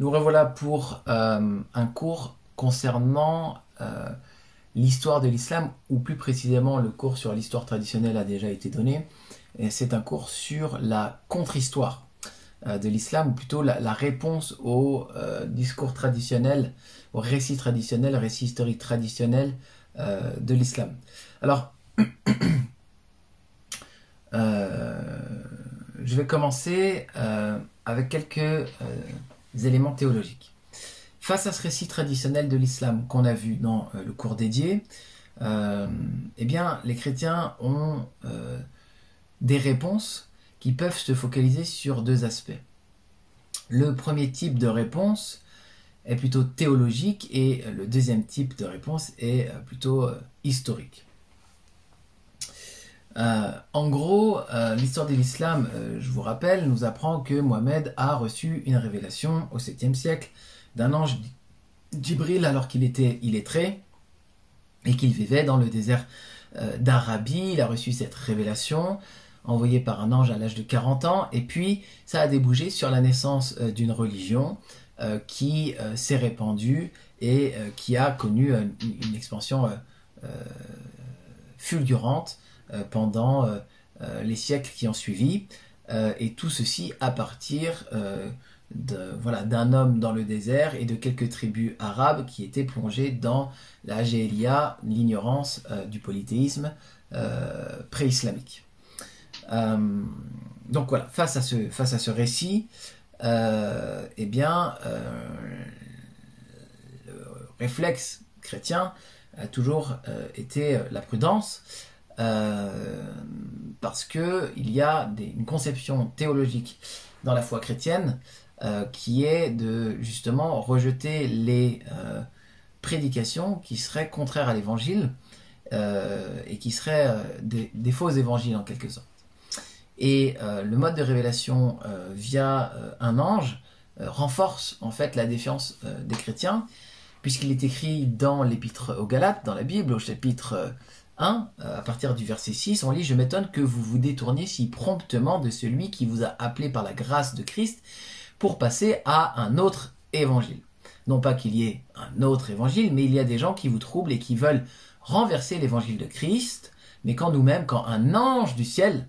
Nous revoilà pour un cours concernant l'histoire de l'islam, ou plus précisément le cours sur l'histoire traditionnelle a déjà été donné. C'est un cours sur la contre-histoire de l'islam, ou plutôt la réponse au discours traditionnel, au récit traditionnel, récit historique traditionnel de l'islam. Alors, je vais commencer avec quelques éléments théologiques. Face à ce récit traditionnel de l'islam qu'on a vu dans le cours dédié, eh bien, les chrétiens ont des réponses qui peuvent se focaliser sur deux aspects. Le premier type de réponse est plutôt théologique et le deuxième type de réponse est plutôt historique. En gros, l'histoire de l'islam, je vous rappelle, nous apprend que Mohammed a reçu une révélation au 7e siècle d'un ange Djibril alors qu'il était illettré et qu'il vivait dans le désert d'Arabie. Il a reçu cette révélation envoyée par un ange à l'âge de 40 ans et puis ça a débouché sur la naissance d'une religion qui s'est répandue et qui a connu une expansion fulgurante pendant les siècles qui ont suivi, et tout ceci à partir d'un homme dans le désert et de quelques tribus arabes qui étaient plongées dans la jahiliya, l'ignorance du polythéisme pré-islamique. Donc voilà, face à ce récit, eh bien, le réflexe chrétien a toujours été la prudence, parce qu'il y a une conception théologique dans la foi chrétienne qui est de justement rejeter les prédications qui seraient contraires à l'évangile et qui seraient des faux évangiles en quelque sorte. Et le mode de révélation via un ange renforce en fait la défiance des chrétiens, puisqu'il est écrit dans l'épître aux Galates, dans la Bible, au chapitre 1, à partir du verset 6, on lit « Je m'étonne que vous vous détourniez si promptement de celui qui vous a appelé par la grâce de Christ pour passer à un autre évangile. » Non pas qu'il y ait un autre évangile, mais il y a des gens qui vous troublent et qui veulent renverser l'évangile de Christ, mais quand un ange du ciel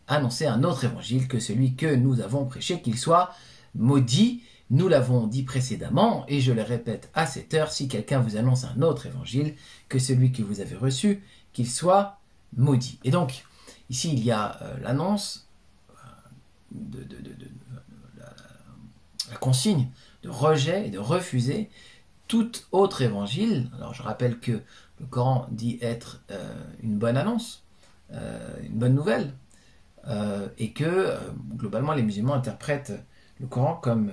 annonçait un autre évangile que celui que nous avons prêché, qu'il soit maudit. Nous l'avons dit précédemment, et je le répète à cette heure, si quelqu'un vous annonce un autre évangile que celui que vous avez reçu, qu'il soit maudit. Et donc, ici, il y a l'annonce la consigne de rejet et de refuser tout autre évangile. Alors, je rappelle que le Coran dit être une bonne annonce, une bonne nouvelle, et que, globalement, les musulmans interprètent le Coran comme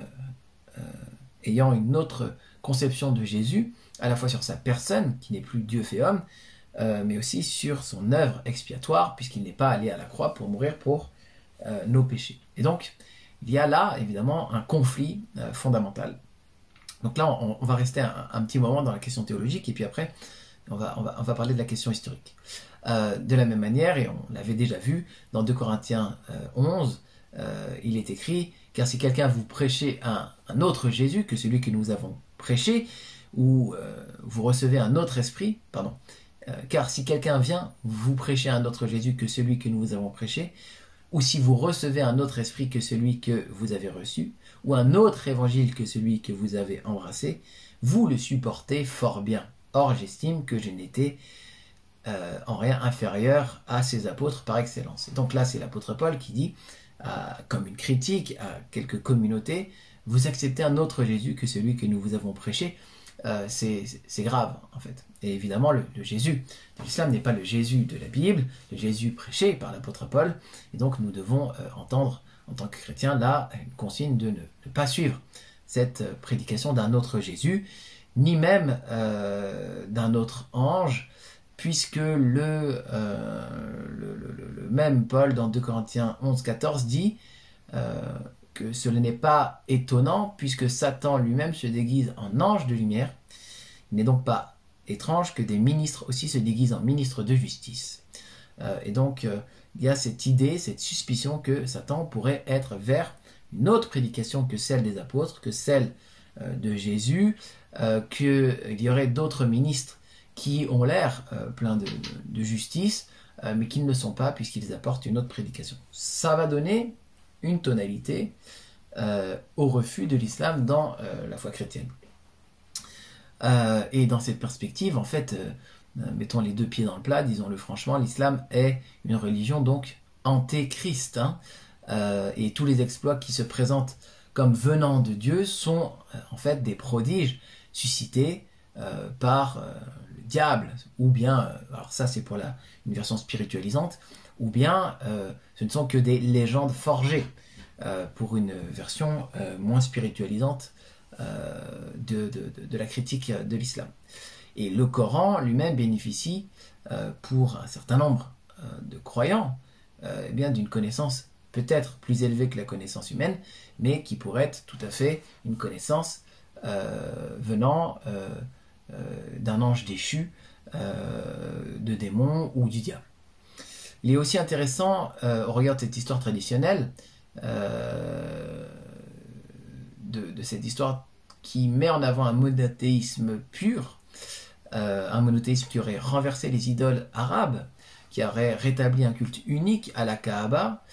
ayant une autre conception de Jésus, à la fois sur sa personne, qui n'est plus Dieu fait homme, mais aussi sur son œuvre expiatoire, puisqu'il n'est pas allé à la croix pour mourir pour nos péchés. Et donc, il y a là, évidemment, un conflit fondamental. Donc là, on va rester un petit moment dans la question théologique, et puis après, on va parler de la question historique. De la même manière, et on l'avait déjà vu, dans 2 Corinthiens 11, il est écrit « Car si quelqu'un vous prêchez un autre Jésus que celui que nous avons prêché, ou vous recevez un autre esprit, car si quelqu'un vient vous prêcher un autre Jésus que celui que nous avons prêché, ou si vous recevez un autre esprit que celui que vous avez reçu, ou un autre évangile que celui que vous avez embrassé, vous le supportez fort bien. Or j'estime que je n'étais en rien inférieur à ces apôtres par excellence. » Et donc là, c'est l'apôtre Paul qui dit, comme une critique à quelques communautés, vous acceptez un autre Jésus que celui que nous vous avons prêché. C'est grave en fait. Et évidemment, le Jésus de l'islam n'est pas le Jésus de la Bible, le Jésus prêché par l'apôtre Paul, et donc nous devons entendre en tant que chrétiens là une consigne de ne pas suivre cette prédication d'un autre Jésus, ni même d'un autre ange, puisque le même Paul dans 2 Corinthiens 11, 14 dit que ce n'est pas étonnant, puisque Satan lui-même se déguise en ange de lumière. Il n'est donc pas étrange que des ministres aussi se déguisent en ministres de justice. Et donc, il y a cette idée, cette suspicion que Satan pourrait être vers une autre prédication que celle des apôtres, que celle de Jésus, qu'il y aurait d'autres ministres qui ont l'air pleins de justice, mais qui ne le sont pas puisqu'ils apportent une autre prédication. Ça va donner une tonalité au refus de l'islam dans la foi chrétienne. Et dans cette perspective, en fait, mettons les deux pieds dans le plat, disons-le franchement, l'islam est une religion donc antéchrist, hein, et tous les exploits qui se présentent comme venant de Dieu sont en fait des prodiges suscités par le diable, ou bien, alors ça c'est pour une version spiritualisante, ou bien ce ne sont que des légendes forgées, pour une version moins spiritualisante de la critique de l'islam. Et le Coran lui-même bénéficie pour un certain nombre de croyants eh bien d'une connaissance peut-être plus élevée que la connaissance humaine, mais qui pourrait être tout à fait une connaissance venant d'un ange déchu, de démons ou du diable. Il est aussi intéressant, au regard de cette histoire traditionnelle, de cette histoire qui met en avant un monothéisme pur, un monothéisme qui aurait renversé les idoles arabes, qui aurait rétabli un culte unique à la Kaaba,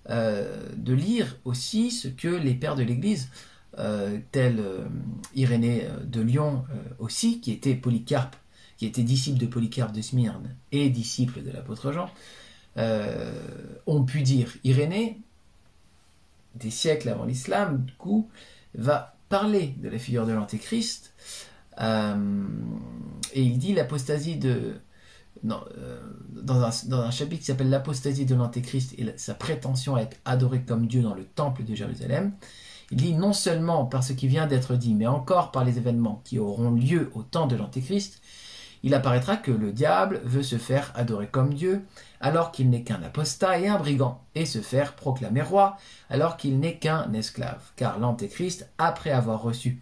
de lire aussi ce que les pères de l'Église, tels Irénée de Lyon aussi, qui était Polycarpe, qui était disciple de Polycarpe de Smyrne et disciple de l'apôtre Jean, ont pu dire. Irénée, des siècles avant l'islam, du coup, va parler de la figure de l'Antéchrist, et il dit l'apostasie de... dans un chapitre qui s'appelle l'apostasie de l'Antéchrist et sa prétention à être adoré comme Dieu dans le temple de Jérusalem, il dit non seulement par ce qui vient d'être dit, mais encore par les événements qui auront lieu au temps de l'Antéchrist, il apparaîtra que le diable veut se faire adorer comme Dieu, alors qu'il n'est qu'un apostat et un brigand, et se faire proclamer roi, alors qu'il n'est qu'un esclave. Car l'Antéchrist, après avoir reçu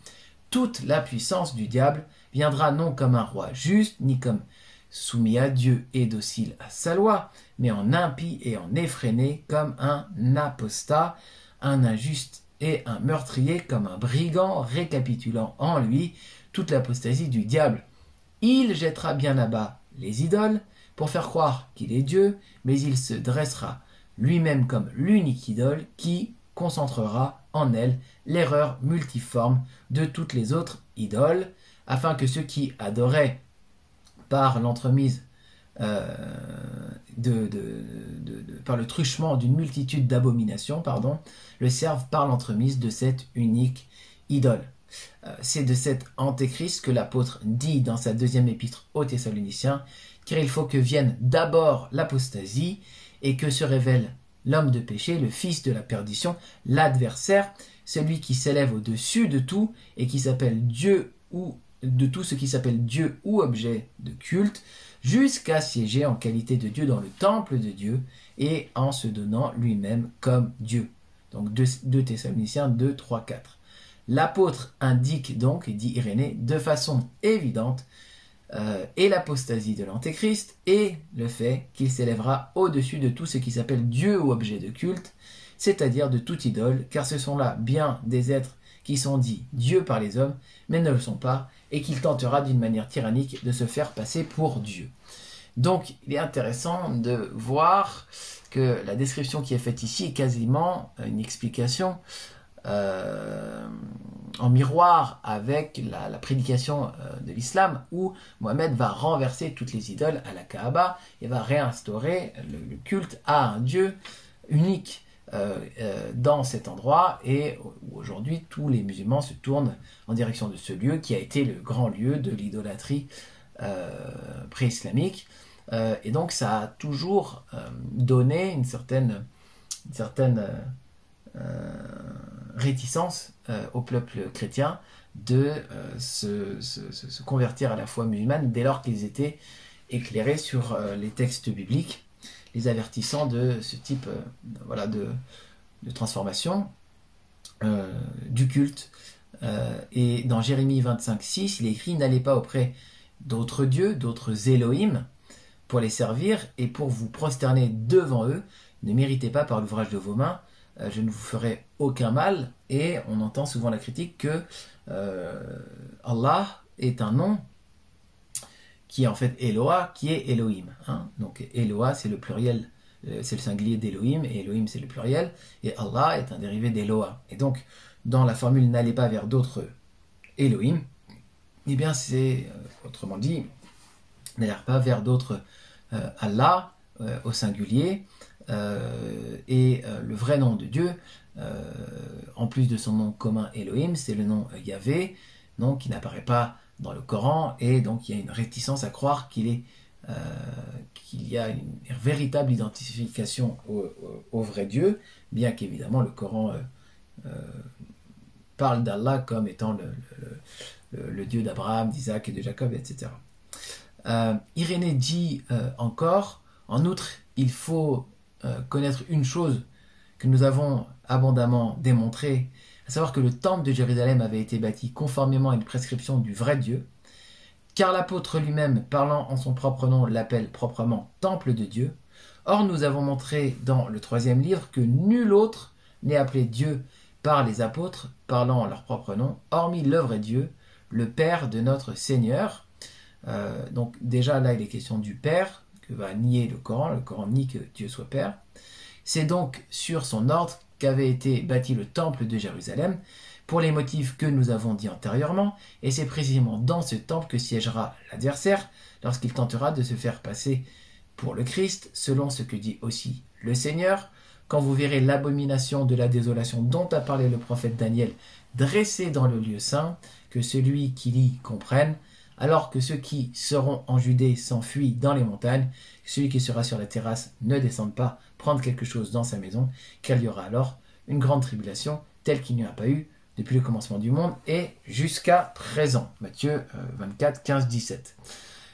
toute la puissance du diable, viendra non comme un roi juste, ni comme soumis à Dieu et docile à sa loi, mais en impie et en effréné, comme un apostat, un injuste et un meurtrier, comme un brigand, récapitulant en lui toute l'apostasie du diable. Il jettera bien à bas les idoles pour faire croire qu'il est Dieu, mais il se dressera lui-même comme l'unique idole qui concentrera en elle l'erreur multiforme de toutes les autres idoles, afin que ceux qui adoraient par l'entremise, par le truchement d'une multitude d'abominations, le servent par l'entremise de cette unique idole. C'est de cet antéchrist que l'apôtre dit dans sa deuxième épître aux Thessaloniciens, car il faut que vienne d'abord l'apostasie et que se révèle l'homme de péché, le fils de la perdition, l'adversaire, celui qui s'élève au-dessus de tout et qui s'appelle Dieu ou de tout ce qui s'appelle Dieu ou objet de culte, jusqu'à siéger en qualité de Dieu dans le temple de Dieu et en se donnant lui-même comme Dieu. Donc 2 Thessaloniciens 2, 3, 4. L'apôtre indique donc, et dit Irénée, de façon évidente, et l'apostasie de l'Antéchrist et le fait qu'il s'élèvera au-dessus de tout ce qui s'appelle Dieu ou objet de culte, c'est-à-dire de toute idole, car ce sont là bien des êtres qui sont dits Dieu par les hommes, mais ne le sont pas, et qu'il tentera d'une manière tyrannique de se faire passer pour Dieu. Donc il est intéressant de voir que la description qui est faite ici est quasiment une explication en miroir avec la prédication de l'islam, où Mohammed va renverser toutes les idoles à la Kaaba et va réinstaurer le culte à un Dieu unique dans cet endroit, et où aujourd'hui tous les musulmans se tournent en direction de ce lieu qui a été le grand lieu de l'idolâtrie pré-islamique, et donc ça a toujours donné une certaine réticence au peuple chrétien de se convertir à la foi musulmane dès lors qu'ils étaient éclairés sur les textes bibliques, les avertissant de ce type de transformation du culte. Et dans Jérémie 25:6, il est écrit « N'allez pas auprès d'autres dieux, d'autres Elohim, pour les servir et pour vous prosterner devant eux. Ne méritez pas par l'ouvrage de vos mains je ne vous ferai aucun mal, et on entend souvent la critique que Allah est un nom qui est en fait Eloah, qui est Elohim. Hein. Donc Eloah, c'est le pluriel, c'est le singulier d'Elohim, et Elohim, c'est le pluriel, et Allah est un dérivé d'Eloah. Et donc, dans la formule n'allez pas vers d'autres Elohim, eh bien c'est, autrement dit, n'allez pas vers d'autres Allah au singulier, et le vrai nom de Dieu, en plus de son nom commun Elohim, c'est le nom Yahvé, donc qui n'apparaît pas dans le Coran, et donc il y a une réticence à croire qu'il y a une véritable identification au vrai Dieu, bien qu'évidemment le Coran parle d'Allah comme étant le Dieu d'Abraham, d'Isaac et de Jacob, etc. Irénée dit encore, en outre, il faut connaître une chose que nous avons abondamment démontrée, à savoir que le temple de Jérusalem avait été bâti conformément à une prescription du vrai Dieu, car l'apôtre lui-même, parlant en son propre nom, l'appelle proprement temple de Dieu. Or, nous avons montré dans le 3e livre que nul autre n'est appelé Dieu par les apôtres, parlant en leur propre nom, hormis le vrai Dieu, le Père de notre Seigneur. Donc déjà là, il est question du Père, que va nier le Coran nie que Dieu soit Père. C'est donc sur son ordre qu'avait été bâti le temple de Jérusalem, pour les motifs que nous avons dit antérieurement, et c'est précisément dans ce temple que siégera l'adversaire, lorsqu'il tentera de se faire passer pour le Christ, selon ce que dit aussi le Seigneur, quand vous verrez l'abomination de la désolation dont a parlé le prophète Daniel, dressée dans le lieu saint, que celui qui lit comprenne, alors que ceux qui seront en Judée s'enfuient dans les montagnes, celui qui sera sur la terrasse ne descende pas prendre quelque chose dans sa maison, car il y aura alors une grande tribulation, telle qu'il n'y a pas eu depuis le commencement du monde et jusqu'à présent. Matthieu 24, 15, 17.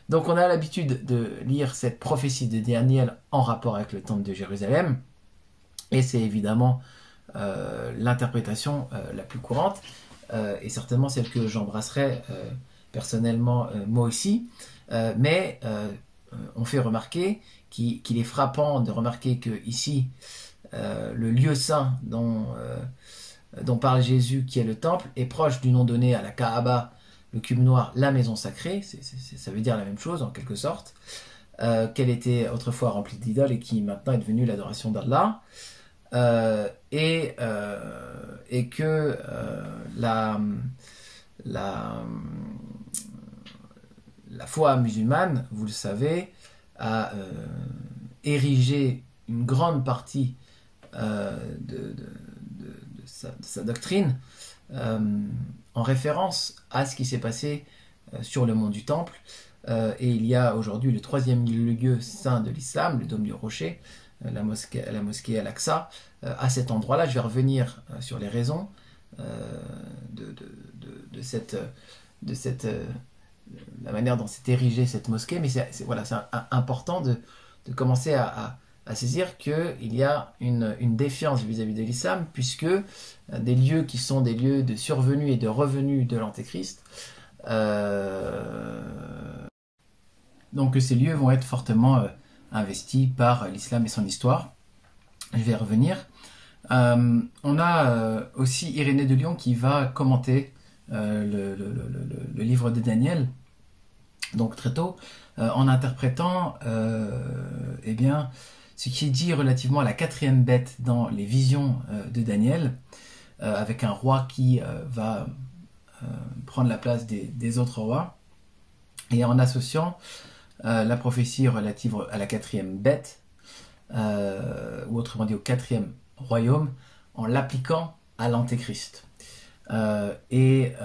Donc on a l'habitude de lire cette prophétie de Daniel en rapport avec le temple de Jérusalem, et c'est évidemment l'interprétation la plus courante, et certainement celle que j'embrasserai personnellement moi aussi, mais on fait remarquer qu'il est frappant de remarquer que ici le lieu saint dont parle Jésus, qui est le temple, est proche du nom donné à la Kaaba, le cube noir, la maison sacrée, ça veut dire la même chose en quelque sorte, qu'elle était autrefois remplie d'idoles et qui maintenant est devenue l'adoration d'Allah, et que la foi musulmane, vous le savez, a érigé une grande partie de sa doctrine en référence à ce qui s'est passé sur le mont du Temple. Et il y a aujourd'hui le 3e lieu saint de l'islam, le dôme du rocher, la mosquée Al-Aqsa. À cet endroit-là, je vais revenir sur les raisons la manière dont s'est érigée cette mosquée, mais c'est important de commencer à saisir qu'il y a une défiance vis-à-vis de l'islam, puisque des lieux qui sont des lieux de survenue et de revenue de l'Antéchrist, donc ces lieux vont être fortement investis par l'islam et son histoire. Je vais y revenir. On a aussi Irénée de Lyon qui va commenter le livre de Daniel, donc très tôt, en interprétant eh bien, ce qui est dit relativement à la 4e bête dans les visions de Daniel, avec un roi qui va prendre la place des autres rois, et en associant la prophétie relative à la 4e bête, ou autrement dit au 4e royaume, en l'appliquant à l'Antéchrist. Il est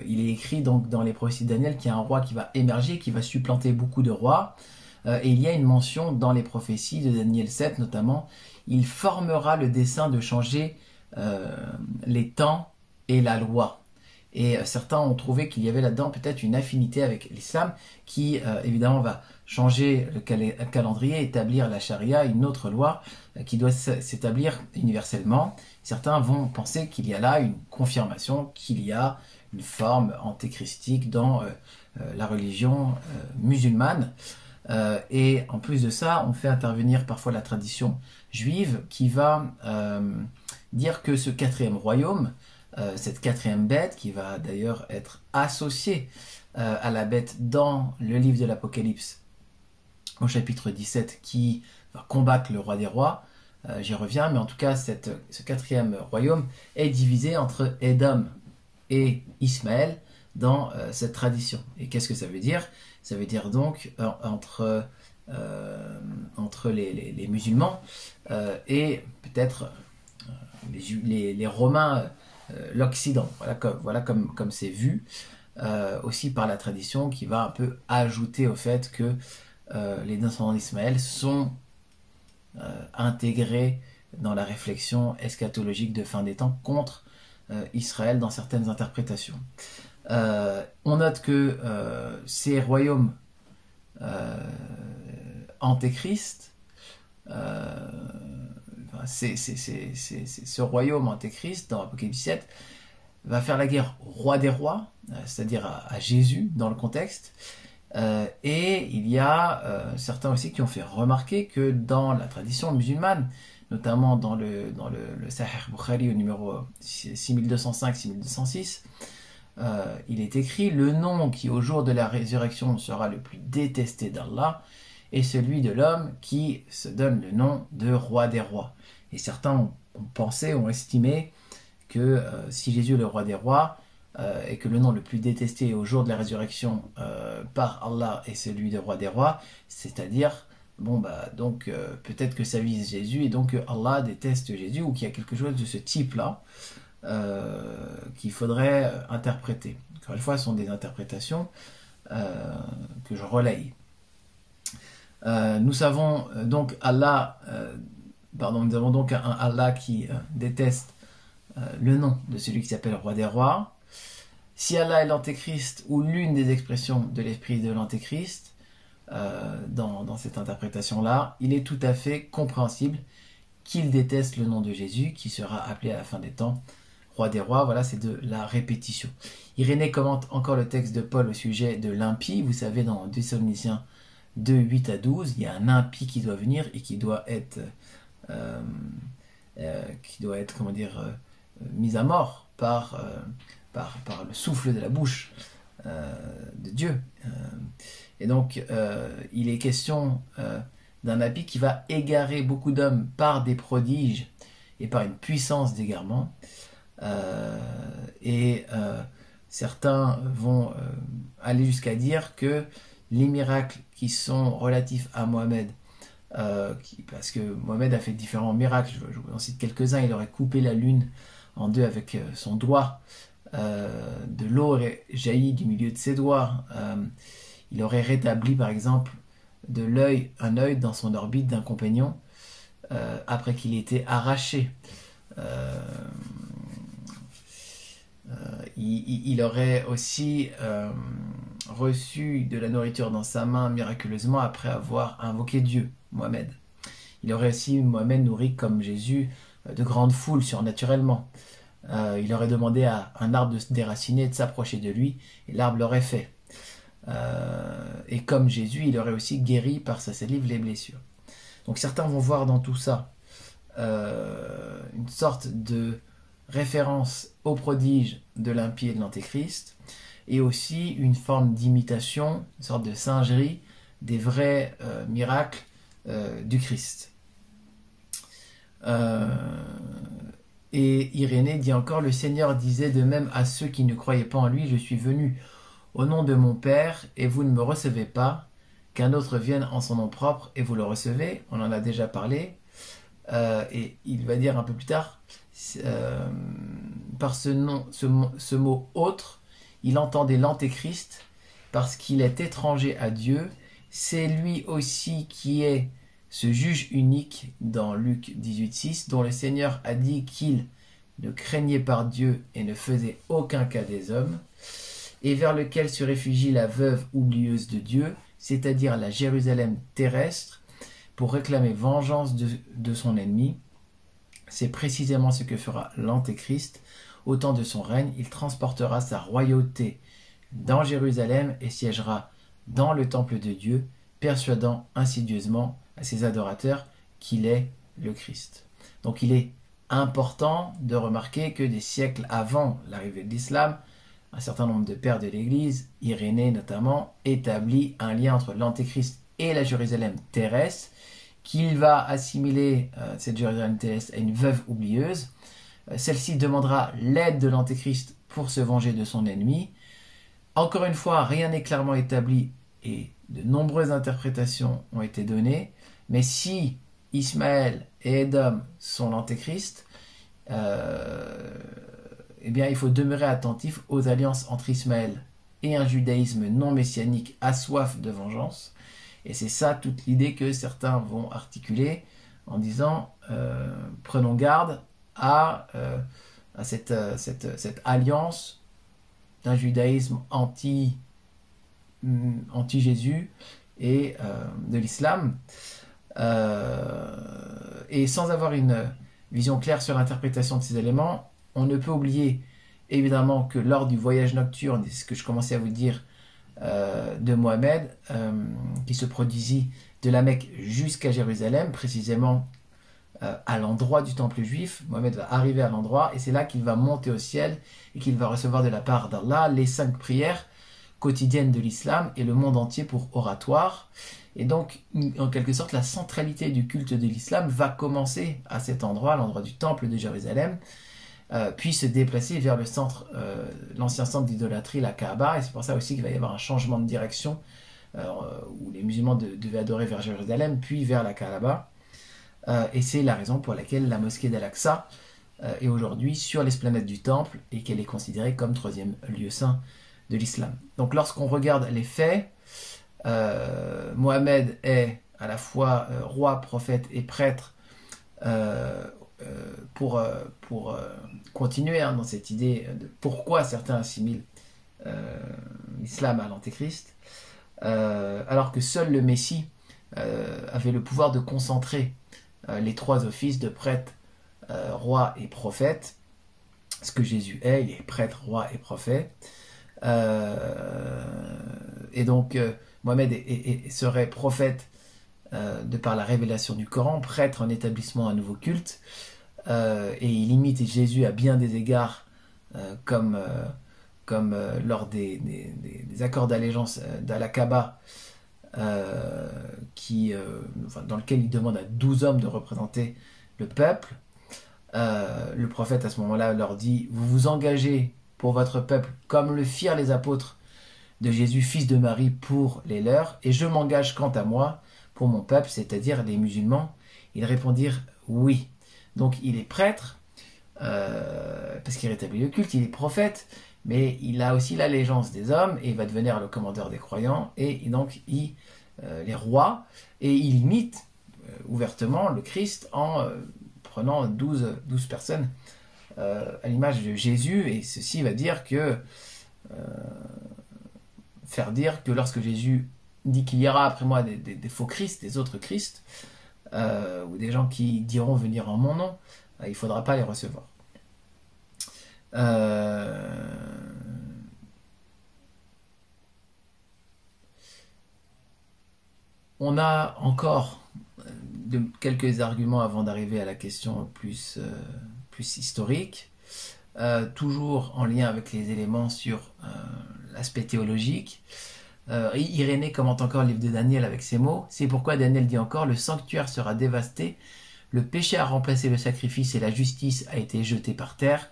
écrit donc dans les prophéties de Daniel qu'il y a un roi qui va émerger, qui va supplanter beaucoup de rois, et il y a une mention dans les prophéties de Daniel 7 notamment, il formera le dessein de changer les temps et la loi. Et certains ont trouvé qu'il y avait là-dedans peut-être une affinité avec l'islam qui évidemment va changer le calendrier, établir la charia, une autre loi qui doit s'établir universellement. Certains vont penser qu'il y a là une confirmation qu'il y a une forme antéchristique dans la religion musulmane. Et en plus de ça, on fait intervenir parfois la tradition juive qui va dire que ce quatrième royaume, cette quatrième bête qui va d'ailleurs être associée à la bête dans le livre de l'Apocalypse au chapitre 17 qui va combattre le roi des rois, j'y reviens, mais en tout cas ce quatrième royaume est divisé entre Édom et Ismaël dans cette tradition. Et qu'est-ce que ça veut dire? Ça veut dire donc entre les musulmans et peut-être les Romains, l'Occident. Voilà comme c'est vu, aussi par la tradition qui va un peu ajouter au fait que les descendants d'Ismaël sont intégrés dans la réflexion eschatologique de fin des temps contre Israël dans certaines interprétations. On note que ces royaumes antéchrist, ce royaume antéchrist dans Apocalypse 17 va faire la guerre au roi des rois, c'est-à-dire à Jésus dans le contexte. Et il y a certains aussi qui ont fait remarquer que dans la tradition musulmane, notamment dans le Sahih Bukhari au numéro 6205-6206, il est écrit: le nom qui au jour de la résurrection sera le plus détesté d'Allah est celui de l'homme qui se donne le nom de roi des rois. Et certains ont estimé que si Jésus est le roi des rois, et que le nom le plus détesté au jour de la résurrection par Allah est celui de roi des rois, c'est-à-dire, peut-être que ça vise Jésus et donc Allah déteste Jésus, ou qu'il y a quelque chose de ce type-là qu'il faudrait interpréter. Encore une fois, ce sont des interprétations que je relaye. Nous avons donc un Allah qui déteste le nom de celui qui s'appelle roi des rois. Si Allah est l'antéchrist ou l'une des expressions de l'esprit de l'antéchrist, dans cette interprétation-là, il est tout à fait compréhensible qu'il déteste le nom de Jésus, qui sera appelé à la fin des temps roi des rois. Voilà, c'est de la répétition. Irénée commente encore le texte de Paul au sujet de l'impie. Vous savez, dans 2 Thessaloniciens 2, 8 à 12, il y a un impie qui doit venir et qui doit être mis à mort par le souffle de la bouche de Dieu. Et donc, il est question d'un impie qui va égarer beaucoup d'hommes par des prodiges et par une puissance d'égarement. Certains vont aller jusqu'à dire que les miracles qui sont relatifs à Mohammed, parce que Mohammed a fait différents miracles, je vous en cite quelques-uns. Il aurait coupé la lune en deux avec son doigt, de l'eau aurait jailli du milieu de ses doigts, il aurait rétabli par exemple un œil dans son orbite d'un compagnon après qu'il ait été arraché. Il aurait aussi reçu de la nourriture dans sa main miraculeusement après avoir invoqué Dieu, Mohammed. Il aurait aussi, Mohammed, nourri comme Jésus de grandes foules surnaturellement. Il aurait demandé à un arbre de se déraciner, de s'approcher de lui, et l'arbre l'aurait fait. Et comme Jésus, il aurait aussi guéri par sa salive les blessures. Donc certains vont voir dans tout ça une sorte de référence au prodige de l'impie et de l'antéchrist, et aussi une forme d'imitation, une sorte de singerie des vrais miracles du Christ. Et Irénée dit encore: le Seigneur disait de même à ceux qui ne croyaient pas en lui: je suis venu au nom de mon Père et vous ne me recevez pas, qu'un autre vienne en son nom propre et vous le recevez. On en a déjà parlé. Et il va dire un peu plus tard, par ce mot autre, il entendait l'antéchrist parce qu'il est étranger à Dieu. C'est lui aussi qui est ce juge unique dans Luc 18,6, dont le Seigneur a dit qu'il ne craignait par Dieu et ne faisait aucun cas des hommes, et vers lequel se réfugie la veuve oublieuse de Dieu, c'est-à-dire la Jérusalem terrestre, pour réclamer vengeance de son ennemi. C'est précisément ce que fera l'Antéchrist. Au temps de son règne, il transportera sa royauté dans Jérusalem et siégera dans le temple de Dieu, persuadant insidieusement à ses adorateurs qu'il est le Christ. Donc il est important de remarquer que des siècles avant l'arrivée de l'islam, un certain nombre de pères de l'Église, Irénée notamment, établit un lien entre l'Antéchrist et la Jérusalem terrestre, qu'il va assimiler cette Jérusalem terrestre à une veuve oublieuse. Celle-ci demandera l'aide de l'Antéchrist pour se venger de son ennemi. Encore une fois, rien n'est clairement établi et de nombreuses interprétations ont été données, mais si Ismaël et Édom sont l'Antéchrist, eh bien, il faut demeurer attentif aux alliances entre Ismaël et un judaïsme non messianique à soif de vengeance. Et c'est ça toute l'idée que certains vont articuler en disant prenons garde à cette alliance d'un judaïsme anti-Jésus et de l'islam. Et sans avoir une vision claire sur l'interprétation de ces éléments, on ne peut oublier évidemment que lors du voyage nocturne, c'est ce que je commençais à vous dire, de Mohammed, qui se produisit de la Mecque jusqu'à Jérusalem, précisément à l'endroit du temple juif. Mohammed va arriver à l'endroit et c'est là qu'il va monter au ciel et qu'il va recevoir de la part d'Allah les 5 prières quotidiennes de l'islam et le monde entier pour oratoire. Et donc, en quelque sorte, la centralité du culte de l'islam va commencer à cet endroit, à l'endroit du temple de Jérusalem, puis se déplacer vers le centre, l'ancien centre d'idolâtrie, la Kaaba. Et c'est pour ça aussi qu'il va y avoir un changement de direction, où les musulmans devaient adorer vers Jérusalem, puis vers la Kaaba. Et c'est la raison pour laquelle la mosquée d'Al-Aqsa est aujourd'hui sur l'esplanade du temple et qu'elle est considérée comme 3e lieu saint de l'islam. Donc lorsqu'on regarde les faits, Mohammed est à la fois roi, prophète et prêtre pour continuer dans cette idée de pourquoi certains assimilent l'islam à l'antéchrist, alors que seul le Messie avait le pouvoir de concentrer les 3 offices de prêtre, roi et prophète, ce que Jésus est, il est prêtre, roi et prophète. Et donc Mohammed serait prophète de par la révélation du Coran, prêtre en établissement un nouveau culte, et il imite Jésus à bien des égards, comme lors des accords d'allégeance d'Al-Aqaba, dans lequel il demande à 12 hommes de représenter le peuple. Le prophète à ce moment-là leur dit: vous vous engagez pour votre peuple comme le firent les apôtres de Jésus, fils de Marie, pour les leurs, et je m'engage quant à moi pour mon peuple, c'est-à-dire les musulmans. Ils répondirent oui. Donc il est prêtre, parce qu'il rétablit le culte, il est prophète, mais il a aussi l'allégeance des hommes, et il va devenir le commandeur des croyants, et donc les rois, et il imite ouvertement le Christ en prenant 12 personnes à l'image de Jésus, et ceci va dire que faire dire que lorsque Jésus dit qu'il y aura après moi des faux Christ, des autres Christ, ou des gens qui diront venir en mon nom, il ne faudra pas les recevoir. On a encore quelques arguments avant d'arriver à la question plus historique, toujours en lien avec les éléments sur l'aspect théologique. Irénée commente encore le livre de Daniel avec ces mots: c'est pourquoi Daniel dit encore: le sanctuaire sera dévasté, le péché a remplacé le sacrifice et la justice a été jetée par terre.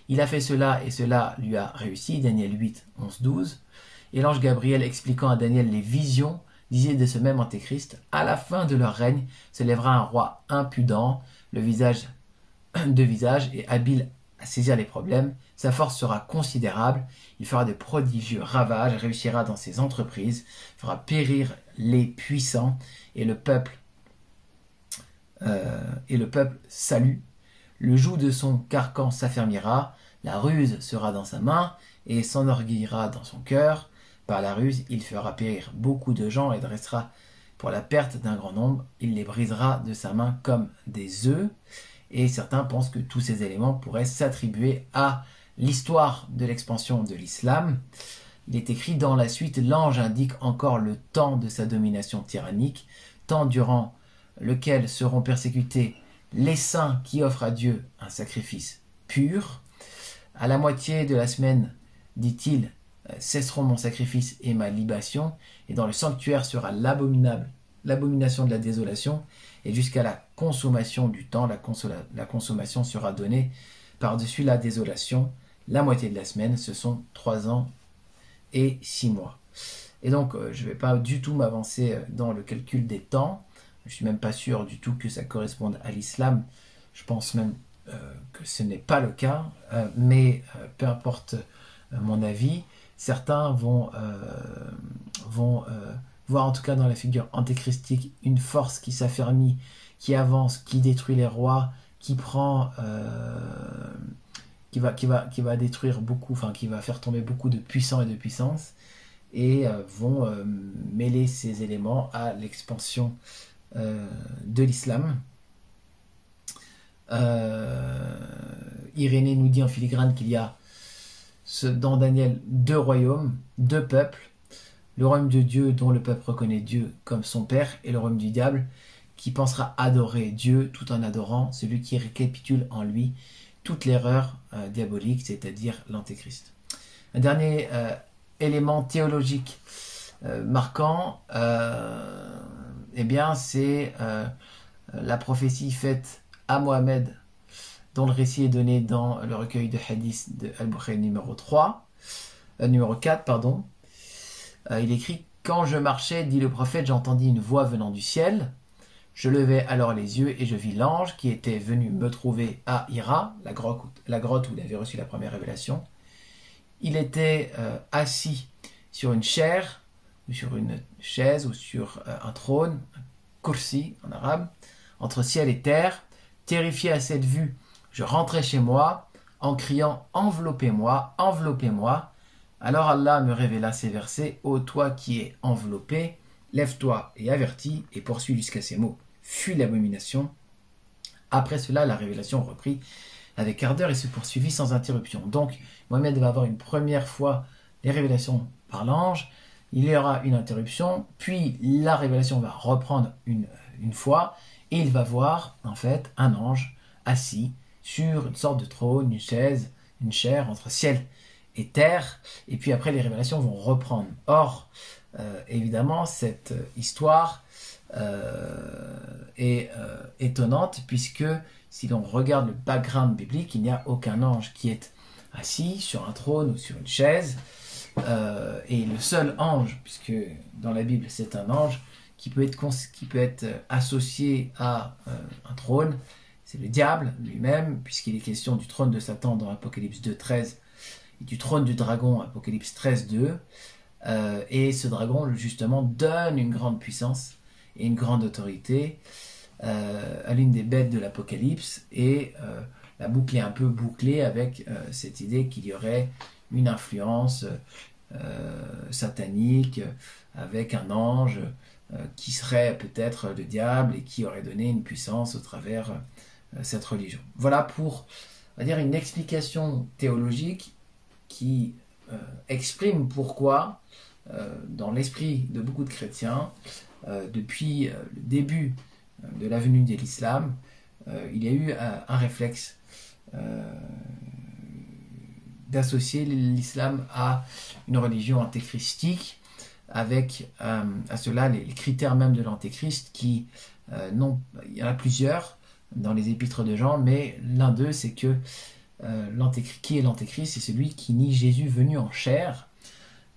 Il a fait cela et cela lui a réussi. Daniel 8, 11, 12. Et l'ange Gabriel, expliquant à Daniel les visions, disait de ce même antéchrist: à la fin de leur règne se lèvera un roi impudent, le visage et habile à saisir les problèmes. Sa force sera considérable, il fera de prodigieux ravages, réussira dans ses entreprises, fera périr les puissants, et le peuple salue. Le joug de son carcan s'affermira, la ruse sera dans sa main et s'enorgueillira dans son cœur. Par la ruse, il fera périr beaucoup de gens et dressera pour la perte d'un grand nombre. Il les brisera de sa main comme des œufs. Et certains pensent que tous ces éléments pourraient s'attribuer à l'histoire de l'expansion de l'islam. Il est écrit dans la suite: l'ange indique encore le temps de sa domination tyrannique, temps durant lequel seront persécutés les saints qui offrent à Dieu un sacrifice pur. À la moitié de la semaine, dit-il, cesseront mon sacrifice et ma libation, et dans le sanctuaire sera l'abomination de la désolation, et jusqu'à la consommation du temps, la consommation sera donnée par-dessus la désolation. La moitié de la semaine, ce sont 3 ans et 6 mois. Et donc, je ne vais pas du tout m'avancer dans le calcul des temps. Je ne suis même pas sûr du tout que ça corresponde à l'islam. Je pense même que ce n'est pas le cas. Mais peu importe mon avis, certains vont voir en tout cas dans la figure antéchristique une force qui s'affermit, qui avance, qui détruit les rois, qui prend... qui va détruire beaucoup, enfin qui va faire tomber beaucoup de puissants et de puissances, et vont mêler ces éléments à l'expansion de l'islam. Irénée nous dit en filigrane qu'il y a dans Daniel 2 royaumes, 2 peuples, le royaume de Dieu dont le peuple reconnaît Dieu comme son Père, et le royaume du diable qui pensera adorer Dieu tout en adorant celui qui récapitule en lui toute l'erreur diabolique, c'est-à-dire l'antéchrist. Un dernier élément théologique marquant, eh bien, c'est la prophétie faite à Mohamed, dont le récit est donné dans le recueil de hadith de Al-Bukhari numéro 4, pardon. Il écrit « Quand je marchais, dit le prophète, j'entendis une voix venant du ciel. Je levai alors les yeux et je vis l'ange qui était venu me trouver à Hira, la grotte où il avait reçu la première révélation. Il était assis sur une chaire, ou sur une chaise, ou sur un trône, un kursi en arabe, entre ciel et terre. Terrifié à cette vue, je rentrai chez moi en criant « Enveloppez-moi, enveloppez-moi ». Alors Allah me révéla ces versets « Ô toi qui es enveloppé, lève-toi et avertis, et poursuis jusqu'à ces mots. Fuis l'abomination. » Après cela, la révélation reprit avec ardeur et se poursuivit sans interruption. Donc, Mohamed va avoir une première fois les révélations par l'ange, il y aura une interruption, puis la révélation va reprendre une fois, et il va voir, en fait, un ange assis sur une sorte de trône, une chaise, une chaire entre ciel et terre, et puis après les révélations vont reprendre. Or, évidemment, cette histoire est étonnante, puisque si l'on regarde le background biblique, il n'y a aucun ange qui est assis sur un trône ou sur une chaise, et le seul ange, puisque dans la Bible c'est un ange, qui peut être associé à un trône, c'est le diable lui-même, puisqu'il est question du trône de Satan dans Apocalypse 2.13 et du trône du dragon, Apocalypse 13.2. Et ce dragon, justement, donne une grande puissance et une grande autorité à l'une des bêtes de l'Apocalypse, et la boucle est un peu bouclée avec cette idée qu'il y aurait une influence satanique avec un ange qui serait peut-être le diable et qui aurait donné une puissance au travers cette religion. Voilà pour, on va dire, une explication théologique qui exprime pourquoi, dans l'esprit de beaucoup de chrétiens, depuis le début de la venue de l'islam, il y a eu un réflexe d'associer l'islam à une religion antéchristique, avec à cela les critères même de l'antéchrist qui, il y en a plusieurs dans les épîtres de Jean, mais l'un d'eux c'est que qui est l'antéchrist? C'est celui qui nie Jésus venu en chair.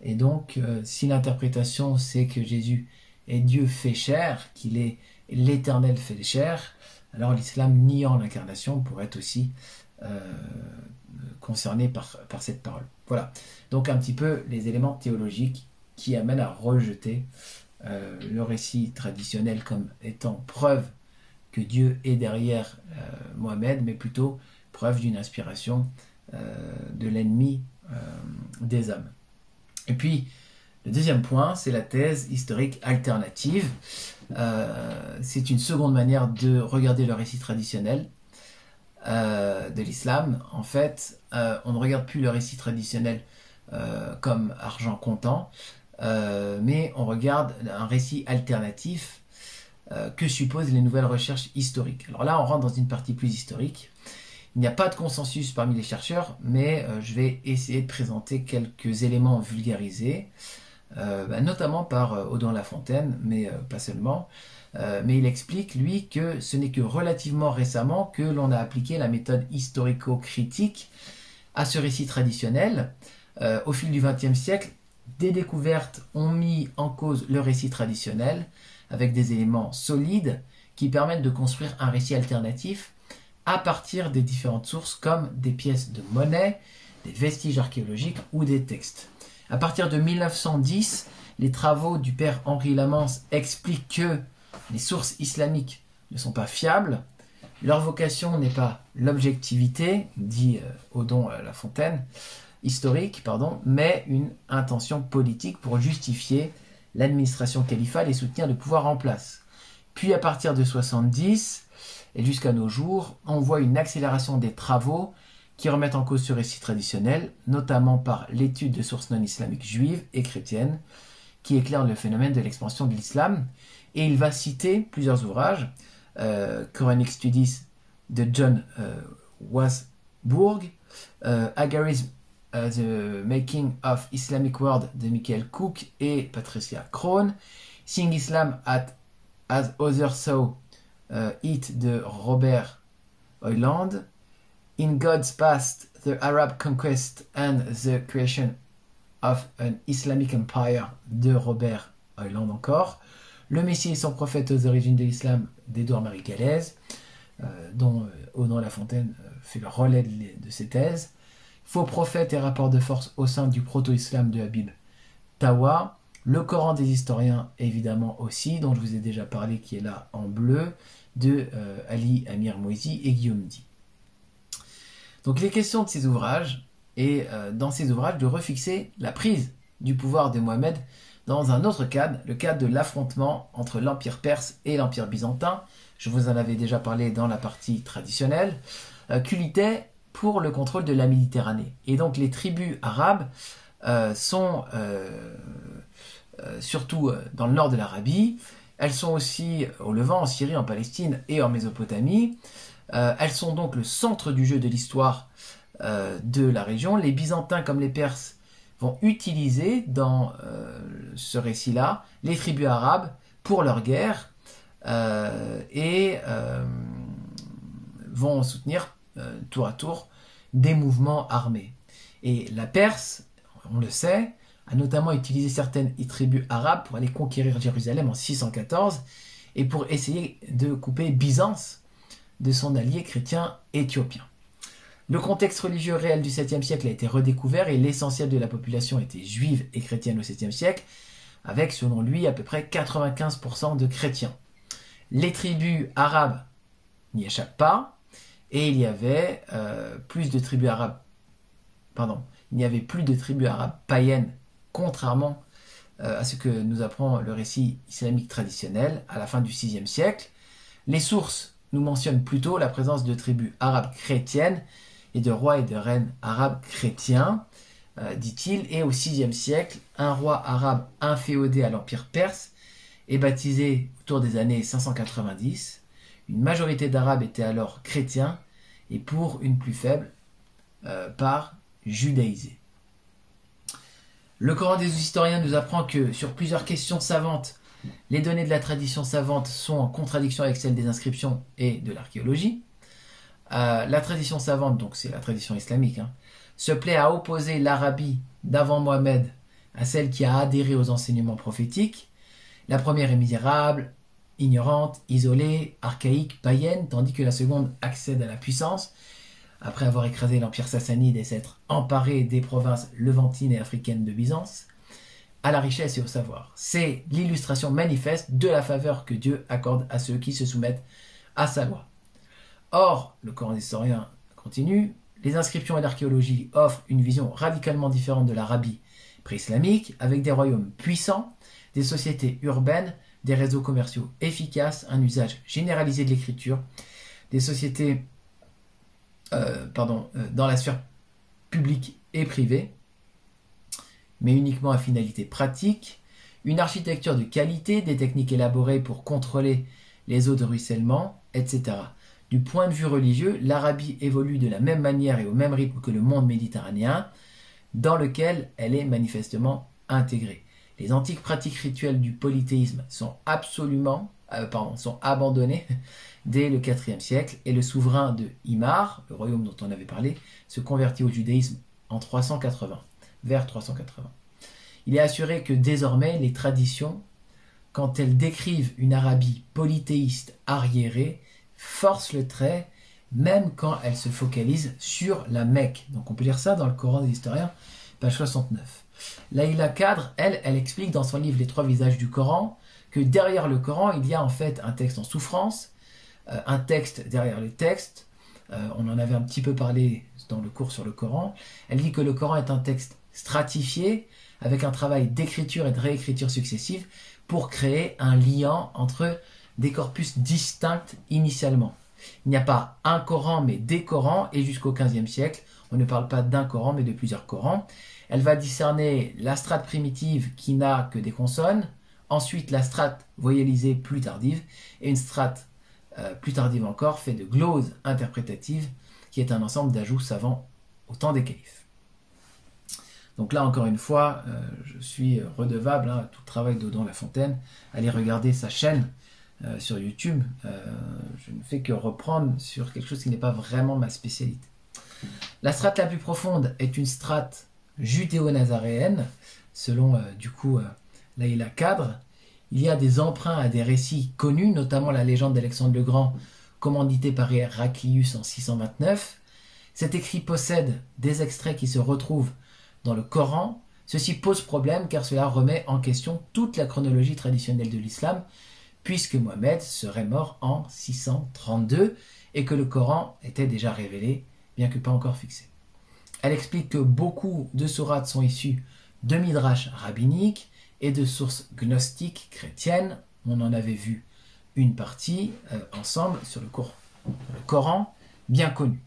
Et donc si l'interprétation c'est que Jésus est Dieu fait chair, qu'il est l'éternel fait chair, alors l'islam niant l'incarnation pourrait être aussi concerné par cette parole. Voilà, donc un petit peu les éléments théologiques qui amènent à rejeter le récit traditionnel comme étant preuve que Dieu est derrière Mohamed, mais plutôt preuve d'une inspiration de l'ennemi des hommes. Et puis, le deuxième point, c'est la thèse historique alternative. C'est une seconde manière de regarder le récit traditionnel de l'islam. En fait, on ne regarde plus le récit traditionnel comme argent comptant, mais on regarde un récit alternatif que supposent les nouvelles recherches historiques. Alors là, on rentre dans une partie plus historique. Il n'y a pas de consensus parmi les chercheurs, mais je vais essayer de présenter quelques éléments vulgarisés, notamment par Audouin Lafontaine, mais pas seulement. Mais il explique, lui, que ce n'est que relativement récemment que l'on a appliqué la méthode historico-critique à ce récit traditionnel. Au fil du XXe siècle, des découvertes ont mis en cause le récit traditionnel, avec des éléments solides qui permettent de construire un récit alternatif à partir des différentes sources comme des pièces de monnaie, des vestiges archéologiques ou des textes. À partir de 1910, les travaux du père Henri Lamance expliquent que les sources islamiques ne sont pas fiables, leur vocation n'est pas l'objectivité, dit Audouin Lafontaine, historique, mais une intention politique pour justifier l'administration califale et soutenir le pouvoir en place. Puis à partir de 70 et jusqu'à nos jours, on voit une accélération des travaux qui remettent en cause ce récit traditionnel, notamment par l'étude de sources non islamiques juives et chrétiennes, qui éclairent le phénomène de l'expansion de l'islam. Et il va citer plusieurs ouvrages, Quranic Studies de John Wasburg, Agarism, The Making of Islamic World de Michael Cook et Patricia Crone, Seeing Islam as Others Saw It de Robert Hoyland, In God's Past, The Arab Conquest and the Creation of an Islamic Empire de Robert Hoyland encore, Le Messie et son prophète aux origines de l'islam d'Édouard Marie Gallès, dont Audouin Lafontaine fait le relais de ses thèses, Faux prophètes et rapports de force au sein du proto-islam de Habib Tawa, Le Coran des historiens évidemment aussi, dont je vous ai déjà parlé, qui est là en bleu, de Ali Amir Moisi et Guillaume Di. Donc les questions de ces ouvrages, et dans ces ouvrages de refixer la prise du pouvoir de Mohammed dans un autre cadre, le cadre de l'affrontement entre l'Empire perse et l'Empire byzantin. Je vous en avais déjà parlé dans la partie traditionnelle, qui luttait pour le contrôle de la Méditerranée. Et donc les tribus arabes sont surtout dans le nord de l'Arabie, elles sont aussi au Levant, en Syrie, en Palestine et en Mésopotamie. Elles sont donc le centre du jeu de l'histoire de la région. Les Byzantins comme les Perses vont utiliser dans ce récit-là les tribus arabes pour leur guerre et vont soutenir tour à tour des mouvements armés. Et la Perse, on le sait, a notamment utilisé certaines tribus arabes pour aller conquérir Jérusalem en 614 et pour essayer de couper Byzance de son allié chrétien éthiopien. Le contexte religieux réel du 7e siècle a été redécouvert et l'essentiel de la population était juive et chrétienne au 7e siècle, avec selon lui à peu près 95% de chrétiens. Les tribus arabes n'y échappent pas et il y avait plus de tribus arabes païennes, contrairement à ce que nous apprend le récit islamique traditionnel à la fin du 6e siècle. Les sources nous mentionnent plutôt la présence de tribus arabes chrétiennes et de rois et de reines arabes chrétiens, dit-il, et au 6e siècle, un roi arabe inféodé à l'Empire perse est baptisé autour des années 590. Une majorité d'Arabes étaient alors chrétiens et pour une plus faible part judaïsée. Le Coran des historiens nous apprend que sur plusieurs questions savantes, les données de la tradition savante sont en contradiction avec celles des inscriptions et de l'archéologie. La tradition savante, donc c'est la tradition islamique, se plaît à opposer l'Arabie d'avant Mohammed à celle qui a adhéré aux enseignements prophétiques. La première est misérable, ignorante, isolée, archaïque, païenne, tandis que la seconde accède à la puissance, après avoir écrasé l'empire sassanide et s'être emparé des provinces levantines et africaines de Byzance, à la richesse et au savoir. C'est l'illustration manifeste de la faveur que Dieu accorde à ceux qui se soumettent à sa loi. Or, le Coran des historiens continue, les inscriptions et l'archéologie offrent une vision radicalement différente de l'Arabie pré-islamique, avec des royaumes puissants, des sociétés urbaines, des réseaux commerciaux efficaces, un usage généralisé de l'écriture, des sociétés dans la sphère publique et privée, mais uniquement à finalité pratique, une architecture de qualité, des techniques élaborées pour contrôler les eaux de ruissellement, etc. Du point de vue religieux, l'Arabie évolue de la même manière et au même rythme que le monde méditerranéen, dans lequel elle est manifestement intégrée. Les antiques pratiques rituelles du polythéisme sont sont abandonnées dès le IVe siècle, et le souverain de Himar, le royaume dont on avait parlé, se convertit au judaïsme en 380, vers 380. Il est assuré que désormais les traditions, quand elles décrivent une Arabie polythéiste arriérée, forcent le trait, même quand elles se focalisent sur la Mecque. Donc on peut lire ça dans le Coran des historiens, page 69. Laïla Kadr, elle explique dans son livre Les trois visages du Coran que derrière le Coran, il y a en fait un texte en souffrance, un texte derrière le texte. On en avait un petit peu parlé dans le cours sur le Coran. Elle dit que le Coran est un texte stratifié, avec un travail d'écriture et de réécriture successive pour créer un lien entre des corpus distincts initialement. Il n'y a pas un Coran mais des Corans, et jusqu'au XVe siècle, on ne parle pas d'un Coran mais de plusieurs Corans. Elle va discerner la strate primitive qui n'a que des consonnes, ensuite la strate voyalisée plus tardive, et une strate plus tardive encore fait de gloses interprétatives, qui est un ensemble d'ajouts savants au temps des califes. Donc là, encore une fois, je suis redevable à tout le travail d'Odon Lafontaine. Allez regarder sa chaîne sur YouTube. Je ne fais que reprendre sur quelque chose qui n'est pas vraiment ma spécialité. La strate la plus profonde est une strate judéo-nazaréenne, selon Laïla Kadr. Il y a des emprunts à des récits connus, notamment la légende d'Alexandre le Grand, commanditée par Héraclius en 629. Cet écrit possède des extraits qui se retrouvent dans le Coran. Ceci pose problème car cela remet en question toute la chronologie traditionnelle de l'islam, puisque Mohammed serait mort en 632 et que le Coran était déjà révélé, bien que pas encore fixé. Elle explique que beaucoup de sourates sont issues de midrash rabbiniques et de sources gnostiques chrétiennes. On en avait vu une partie ensemble sur le Coran, bien connu.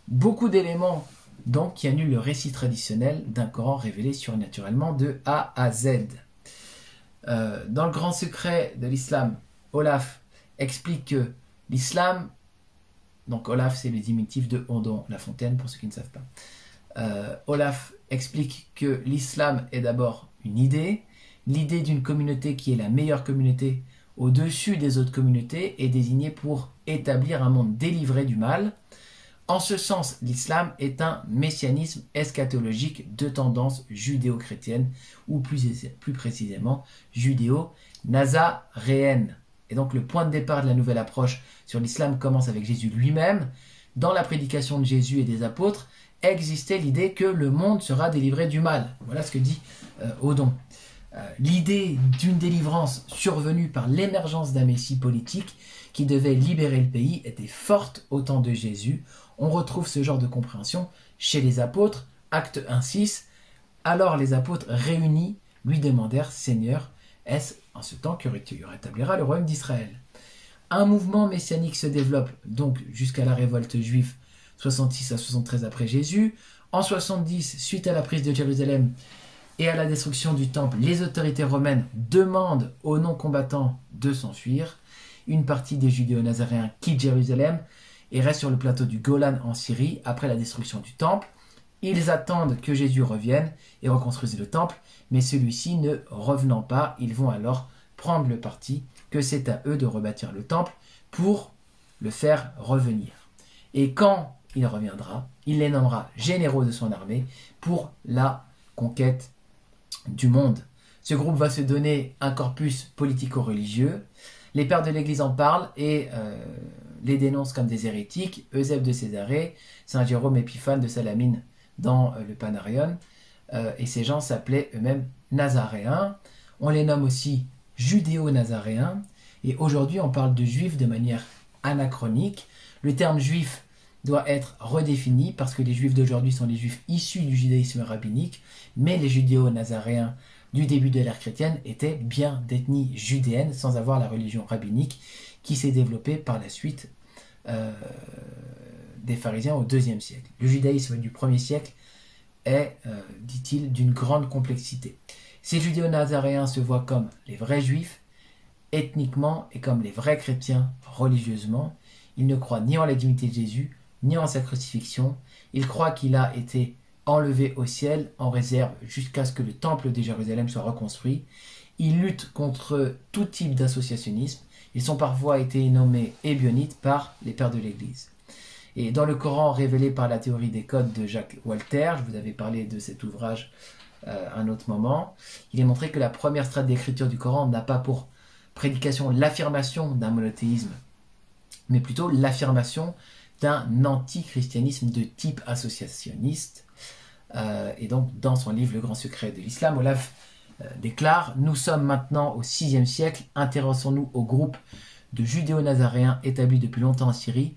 Beaucoup d'éléments donc qui annulent le récit traditionnel d'un Coran révélé surnaturellement de A à Z. Dans le grand secret de l'islam, Olaf explique que l'islam, donc Olaf c'est le diminutif de Odon Lafontaine pour ceux qui ne savent pas, Olaf explique que l'islam est d'abord une idée, l'idée d'une communauté qui est la meilleure communauté au-dessus des autres communautés est désignée pour établir un monde délivré du mal. En ce sens, l'islam est un messianisme eschatologique de tendance judéo-chrétienne, ou plus précisément judéo-nazaréenne. Et donc le point de départ de la nouvelle approche sur l'islam commence avec Jésus lui-même. Dans la prédication de Jésus et des apôtres, existait l'idée que le monde sera délivré du mal. Voilà ce que dit Odon. L'idée d'une délivrance survenue par l'émergence d'un messie politique qui devait libérer le pays était forte au temps de Jésus. On retrouve ce genre de compréhension chez les apôtres, acte 1,6. Alors les apôtres réunis lui demandèrent, Seigneur, est-ce en ce temps que tu rétabliras le royaume d'Israël? Un mouvement messianique se développe donc jusqu'à la révolte juive 66 à 73 après Jésus. En 70, suite à la prise de Jérusalem et à la destruction du temple, les autorités romaines demandent aux non-combattants de s'enfuir. Une partie des judéo-nazaréens quitte Jérusalem et reste sur le plateau du Golan en Syrie après la destruction du temple. Ils attendent que Jésus revienne et reconstruise le temple, mais celui-ci ne revenant pas, ils vont alors prendre le parti que c'est à eux de rebâtir le temple pour le faire revenir. Et quand il reviendra, il les nommera généraux de son armée pour la conquête du monde. Ce groupe va se donner un corpus politico-religieux. Les pères de l'Église en parlent et les dénoncent comme des hérétiques. Eusèbe de Césarée, Saint Jérôme Épiphane de Salamine dans le Panarion. Et ces gens s'appelaient eux-mêmes Nazaréens. On les nomme aussi Judéo-Nazaréens. Et aujourd'hui, on parle de juifs de manière anachronique. Le terme juif doit être redéfini parce que les juifs d'aujourd'hui sont les juifs issus du judaïsme rabbinique, mais les judéo-nazaréens du début de l'ère chrétienne étaient bien d'ethnie judéenne sans avoir la religion rabbinique qui s'est développée par la suite des pharisiens au IIe siècle. Le judaïsme du 1er siècle est, dit-il, d'une grande complexité. Ces judéo-nazaréens se voient comme les vrais juifs, ethniquement, et comme les vrais chrétiens, religieusement. Ils ne croient ni en la divinité de Jésus, ni en sa crucifixion. Ils croient qu'il a été enlevé au ciel en réserve jusqu'à ce que le temple de Jérusalem soit reconstruit. Ils luttent contre tout type d'associationnisme. Ils ont parfois été nommés ébionites par les pères de l'Église. Et dans le Coran révélé par la théorie des codes de Jacques Walter, je vous avais parlé de cet ouvrage à un autre moment, il est montré que la première strate d'écriture du Coran n'a pas pour prédication l'affirmation d'un monothéisme, mais plutôt l'affirmation d'un antichristianisme de type associationniste. Et donc, dans son livre Le Grand Secret de l'Islam, Olaf déclare « Nous sommes maintenant au VIe siècle, intéressons-nous au groupe de judéo-nazaréens établis depuis longtemps en Syrie.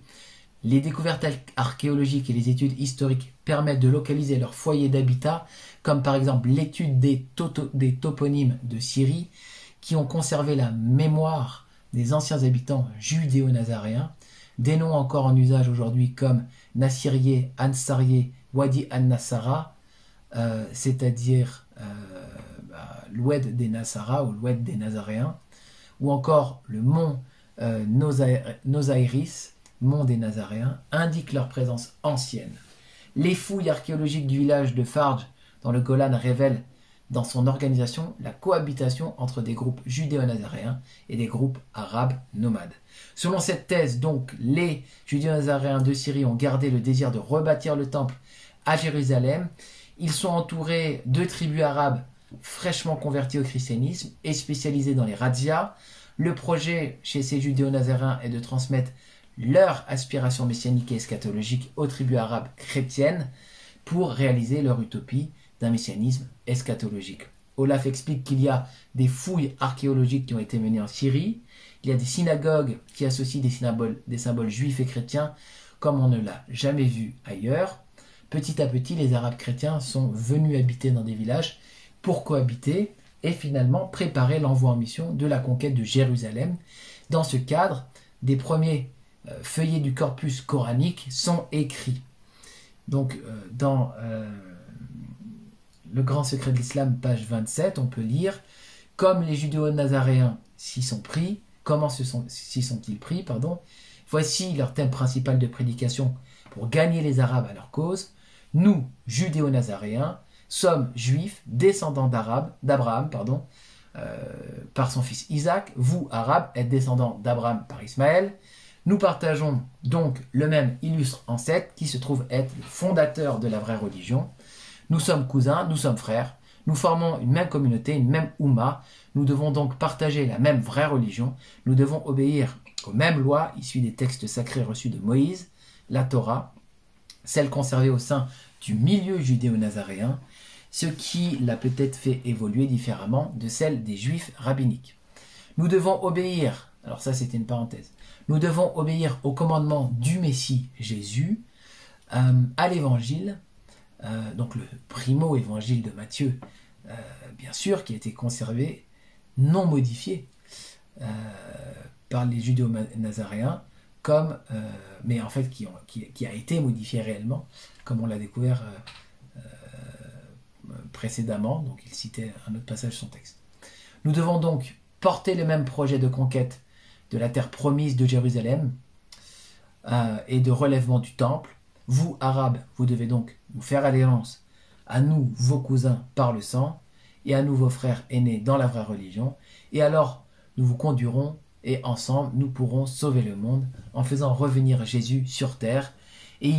Les découvertes archéologiques et les études historiques permettent de localiser leur foyer d'habitat, comme par exemple l'étude des toponymes de Syrie, qui ont conservé la mémoire des anciens habitants judéo-nazaréens, des noms encore en usage aujourd'hui comme Nassirié, Ansarié, Wadi an-Nassara, c'est-à-dire l'Oued des Nassara ou l'Oued des Nazaréens, ou encore le mont Nosaïris, mont des Nazaréens, indiquent leur présence ancienne. Les fouilles archéologiques du village de Farj dans le Golan révèlent dans son organisation la cohabitation entre des groupes judéo-nazaréens et des groupes arabes nomades. Selon cette thèse, donc, les judéo-nazaréens de Syrie ont gardé le désir de rebâtir le temple à Jérusalem. Ils sont entourés de tribus arabes fraîchement converties au christianisme et spécialisées dans les razzias. Le projet chez ces judéo-nazaréens est de transmettre leur aspiration messianique et eschatologique aux tribus arabes chrétiennes pour réaliser leur utopie d'un messianisme eschatologique. Olaf explique qu'il y a des fouilles archéologiques qui ont été menées en Syrie. Il y a des synagogues qui associent des symboles juifs et chrétiens comme on ne l'a jamais vu ailleurs. Petit à petit, les Arabes chrétiens sont venus habiter dans des villages pour cohabiter et finalement préparer l'envoi en mission de la conquête de Jérusalem. Dans ce cadre, des premiers feuillets du corpus coranique sont écrits. Donc, dans Le Grand Secret de l'Islam, page 27, on peut lire « Comme les judéo-nazaréens s'y sont pris, comment s'y sont-ils pris, pardon. Voici leur thème principal de prédication pour gagner les Arabes à leur cause. Nous, judéo-nazaréens, sommes juifs, descendants d'Abraham, par son fils Isaac. Vous, Arabes, êtes descendants d'Abraham par Ismaël. Nous partageons donc le même illustre ancêtre qui se trouve être le fondateur de la vraie religion. Nous sommes cousins, nous sommes frères, nous formons une même communauté, une même Oumma. Nous devons donc partager la même vraie religion. Nous devons obéir aux mêmes lois issues des textes sacrés reçus de Moïse, la Torah, celle conservée au sein du milieu judéo-nazaréen, ce qui l'a peut-être fait évoluer différemment de celle des juifs rabbiniques. Nous devons obéir, alors ça c'était une parenthèse, nous devons obéir au commandement du Messie Jésus, à l'évangile, donc le primo-évangile de Matthieu, bien sûr, qui a été conservé, non modifié par les judéo-nazaréens, mais en fait qui a été modifié réellement, comme on l'a découvert précédemment, donc il citait un autre passage de son texte. Nous devons donc porter le même projet de conquête de la terre promise de Jérusalem et de relèvement du temple. Vous, Arabes, vous devez donc nous faire alliance à nous, vos cousins, par le sang, et à nous, vos frères aînés, dans la vraie religion, et alors nous vous conduirons, et ensemble nous pourrons sauver le monde en faisant revenir Jésus sur terre et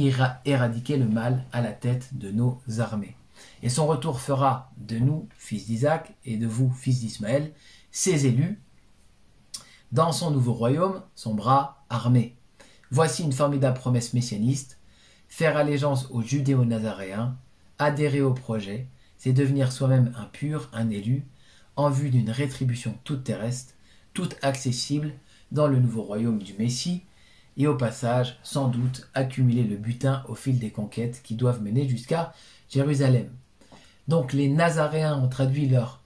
éradiquer le mal à la tête de nos armées. Et son retour fera de nous, fils d'Isaac, et de vous, fils d'Ismaël, ses élus, dans son nouveau royaume, son bras armé. Voici une formidable promesse messianiste. Faire allégeance aux judéo-nazaréens, adhérer au projet, c'est devenir soi-même un pur, un élu, en vue d'une rétribution toute terrestre, toute accessible dans le nouveau royaume du Messie, et au passage, sans doute, accumuler le butin au fil des conquêtes qui doivent mener jusqu'à Jérusalem. Donc les Nazaréens ont traduit leur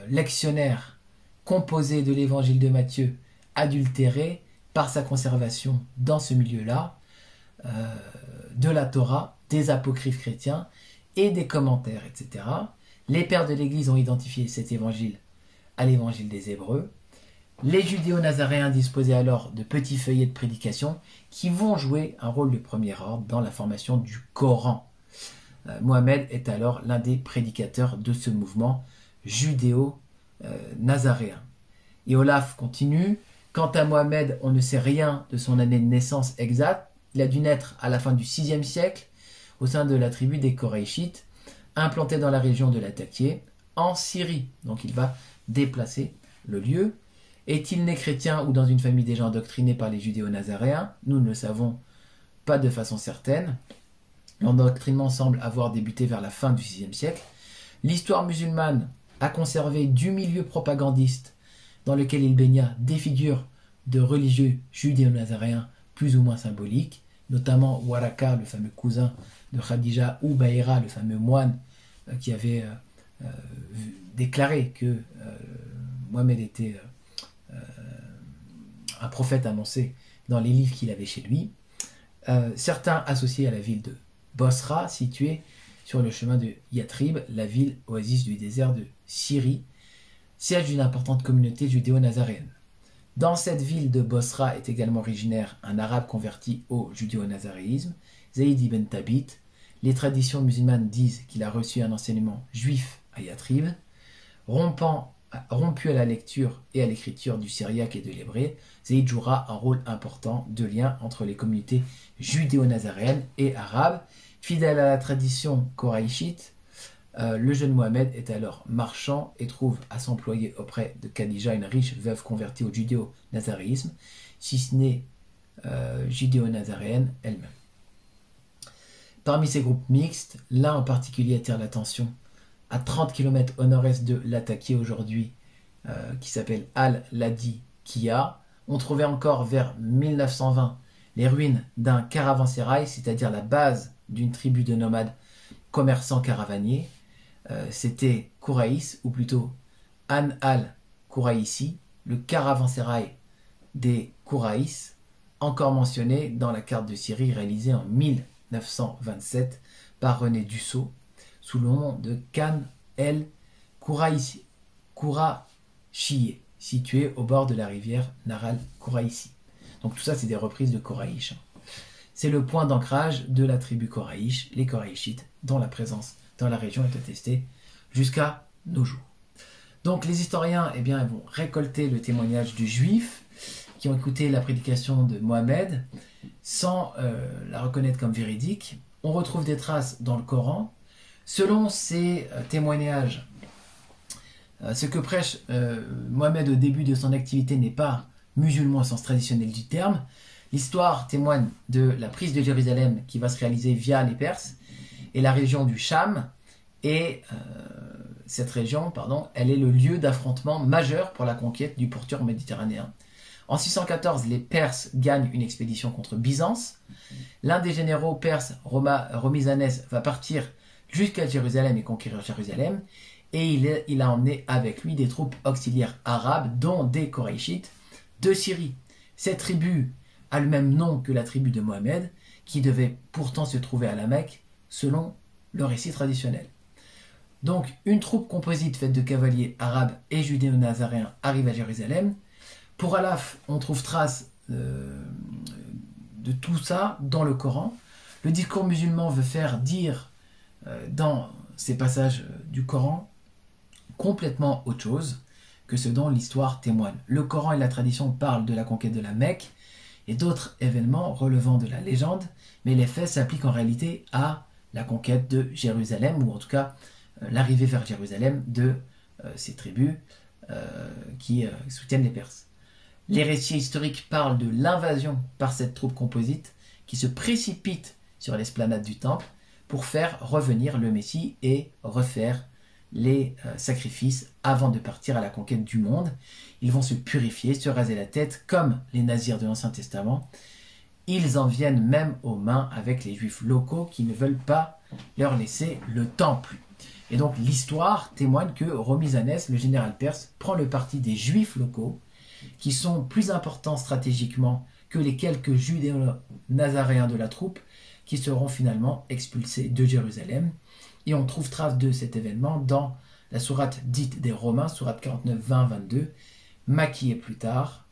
lectionnaire composé de l'évangile de Matthieu, adultéré par sa conservation dans ce milieu-là, de la Torah, des apocryphes chrétiens et des commentaires, etc. Les pères de l'Église ont identifié cet évangile à l'évangile des Hébreux. Les judéo-nazaréens disposaient alors de petits feuillets de prédication qui vont jouer un rôle de premier ordre dans la formation du Coran. Mohammed est alors l'un des prédicateurs de ce mouvement judéo-nazaréen. Et Olaf continue. Quant à Mohammed, on ne sait rien de son année de naissance exacte. Il a dû naître à la fin du VIe siècle au sein de la tribu des Koraïchites, implanté dans la région de Latakié, en Syrie. Donc il va déplacer le lieu. Est-il né chrétien ou dans une famille déjà endoctrinée par les judéo-nazaréens? Nous ne le savons pas de façon certaine. L'endoctrinement semble avoir débuté vers la fin du VIe siècle. L'histoire musulmane a conservé du milieu propagandiste dans lequel il baigna des figures de religieux judéo-nazaréens plus ou moins symboliques, notamment Waraka, le fameux cousin de Khadija, ou Bahira, le fameux moine qui avait déclaré que Mohammed était un prophète annoncé dans les livres qu'il avait chez lui. Certains associés à la ville de Bosra, située sur le chemin de Yatrib, la ville oasis du désert de Syrie, siège d'une importante communauté judéo-nazaréenne. Dans cette ville de Bosra est également originaire un arabe converti au judéo-nazaréisme, Zayd ibn Thabit. Les traditions musulmanes disent qu'il a reçu un enseignement juif à Yatrib. Rompu à la lecture et à l'écriture du syriaque et de l'hébreu, Zayd jouera un rôle important de lien entre les communautés judéo-nazaréennes et arabes. Fidèle à la tradition koraïchite, le jeune Mohammed est alors marchand et trouve à s'employer auprès de Khadija, une riche veuve convertie au judéo-nazaréisme, si ce n'est judéo-nazaréenne elle-même. Parmi ces groupes mixtes, l'un en particulier attire l'attention à 30 km au nord-est de Latakié aujourd'hui, qui s'appelle Al-Ladikia. On trouvait encore vers 1920 les ruines d'un caravansérail, c'est-à-dire la base d'une tribu de nomades commerçants caravaniers. C'était Kouraïs, ou plutôt An al-Kouraïsi, le caravansérail des Kouraïs, encore mentionné dans la carte de Syrie réalisée en 1927 par René Dussault, sous le nom de Khan el-Kouraïsi, Kourachié, situé au bord de la rivière Naral Kouraïsi. Donc tout ça, c'est des reprises de Koraïch. C'est le point d'ancrage de la tribu Koraïch, les Koraïchites, dont la présence dans la région est attestée jusqu'à nos jours. Donc les historiens vont récolter le témoignage du juif qui ont écouté la prédication de Mohammed sans la reconnaître comme véridique. On retrouve des traces dans le Coran. Selon ces témoignages, ce que prêche Mohammed au début de son activité n'est pas musulman au sens traditionnel du terme. L'histoire témoigne de la prise de Jérusalem qui va se réaliser via les Perses et la région du Cham. Et cette région, elle est le lieu d'affrontement majeur pour la conquête du pourtour méditerranéen. En 614, les Perses gagnent une expédition contre Byzance. L'un des généraux perses, Romizanès, va partir jusqu'à Jérusalem et conquérir Jérusalem. Et il a emmené avec lui des troupes auxiliaires arabes, dont des Koraïchites, de Syrie. Cette tribu a le même nom que la tribu de Mohammed, qui devait pourtant se trouver à la Mecque, selon le récit traditionnel. Donc, une troupe composite faite de cavaliers arabes et judéo-nazaréens arrive à Jérusalem. Pour Alaf, on trouve trace de tout ça dans le Coran. Le discours musulman veut faire dire dans ces passages du Coran complètement autre chose que ce dont l'histoire témoigne. Le Coran et la tradition parlent de la conquête de la Mecque et d'autres événements relevant de la légende, mais les faits s'appliquent en réalité à la conquête de Jérusalem, ou en tout cas l'arrivée vers Jérusalem de ces tribus qui soutiennent les Perses. Les récits historiques parlent de l'invasion par cette troupe composite qui se précipite sur l'esplanade du temple pour faire revenir le Messie et refaire les sacrifices avant de partir à la conquête du monde. Ils vont se purifier, se raser la tête comme les nazirs de l'Ancien Testament. Ils en viennent même aux mains avec les juifs locaux qui ne veulent pas leur laisser le temple. Et donc l'histoire témoigne que Romizanès, le général perse, prend le parti des juifs locaux qui sont plus importants stratégiquement que les quelques judéo-nazaréens de la troupe, qui seront finalement expulsés de Jérusalem. Et on trouve trace de cet événement dans la sourate dite des Romains, sourate 49, 20, 22, maquillée plus tard,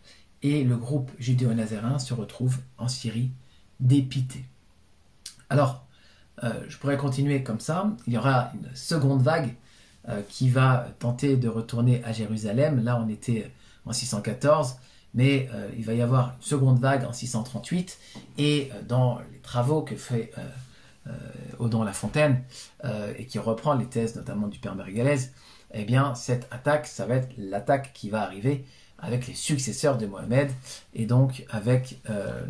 et le groupe judéo-nazaréen se retrouve en Syrie dépité. Alors, je pourrais continuer comme ça. Il y aura une seconde vague qui va tenter de retourner à Jérusalem. Là, on était en 614, mais il va y avoir une seconde vague en 638. Et dans les travaux que fait Odon Lafontaine, et qui reprend les thèses notamment du père Marie-Galès, eh bien, cette attaque, ça va être l'attaque qui va arriver avec les successeurs de Mohammed, et donc avec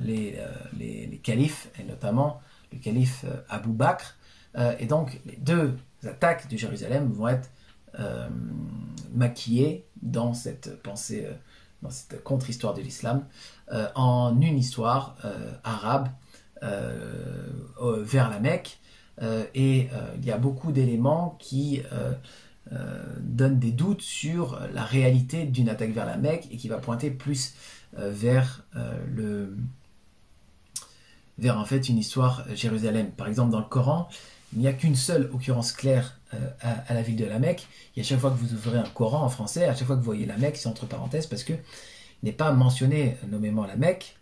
les califes, et notamment le calife Abou Bakr. Et donc, les deux attaques de Jérusalem vont être maquillées dans cette pensée, dans cette contre-histoire de l'islam, en une histoire arabe vers la Mecque. Et il y a beaucoup d'éléments qui donnent des doutes sur la réalité d'une attaque vers la Mecque et qui va pointer plus vers en fait une histoire Jérusalem. Par exemple, dans le Coran, il n'y a qu'une seule occurrence claire à la ville de la Mecque. Et à chaque fois que vous ouvrez un Coran en français, à chaque fois que vous voyez la Mecque, c'est entre parenthèses parce que il n'est pas mentionné nommément la Mecque.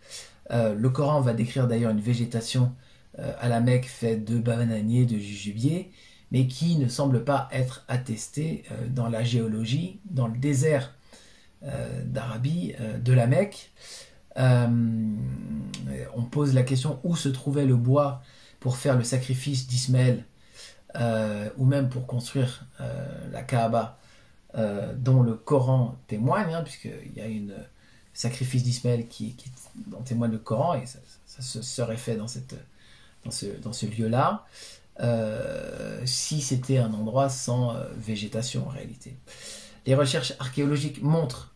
Le Coran va décrire d'ailleurs une végétation à la Mecque faite de bananiers, de jujubes, mais qui ne semble pas être attestée dans la géologie, dans le désert d'Arabie de la Mecque. On pose la question où se trouvait le bois pour faire le sacrifice d'Ismaël, ou même pour construire la Kaaba, dont le Coran témoigne, puisqu'il y a un sacrifice d'Ismaël qui en témoigne le Coran, et ça se serait fait dans ce lieu-là, si c'était un endroit sans végétation en réalité. Les recherches archéologiques montrent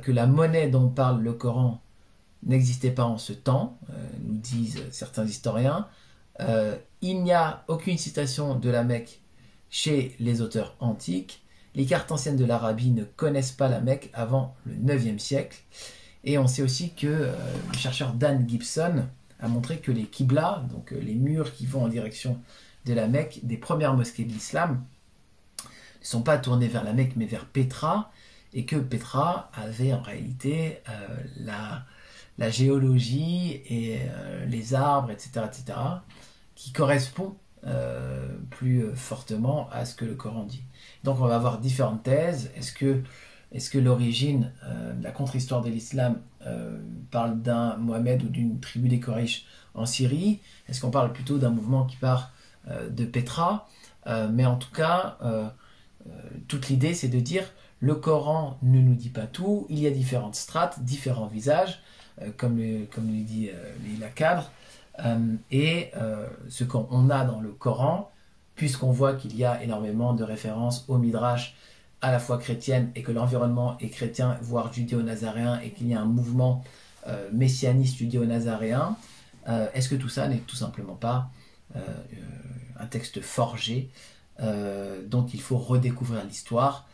que la monnaie dont parle le Coran n'existait pas en ce temps, nous disent certains historiens. Il n'y a aucune citation de la Mecque chez les auteurs antiques. Les cartes anciennes de l'Arabie ne connaissent pas la Mecque avant le 9e siècle. Et on sait aussi que le chercheur Dan Gibson a montré que les Qibla, donc les murs qui vont en direction de la Mecque, des premières mosquées de l'islam, ne sont pas tournés vers la Mecque mais vers Pétra, et que Pétra avait en réalité la géologie et les arbres, etc., qui correspond plus fortement à ce que le Coran dit. Donc on va avoir différentes thèses. Est-ce que l'origine de la contre-histoire de l'islam parle d'un Mohammed ou d'une tribu des Quraysh en Syrie? Est-ce qu'on parle plutôt d'un mouvement qui part de Pétra? Mais en tout cas, toute l'idée c'est de dire le Coran ne nous dit pas tout, il y a différentes strates, différents visages, comme le dit Leila Kadr, et ce qu'on a dans le Coran, puisqu'on voit qu'il y a énormément de références au Midrash à la fois chrétienne et que l'environnement est chrétien, voire judéo-nazaréen, et qu'il y a un mouvement messianiste judéo-nazaréen, est-ce que tout ça n'est tout simplement pas un texte forgé dont il faut redécouvrir l'histoire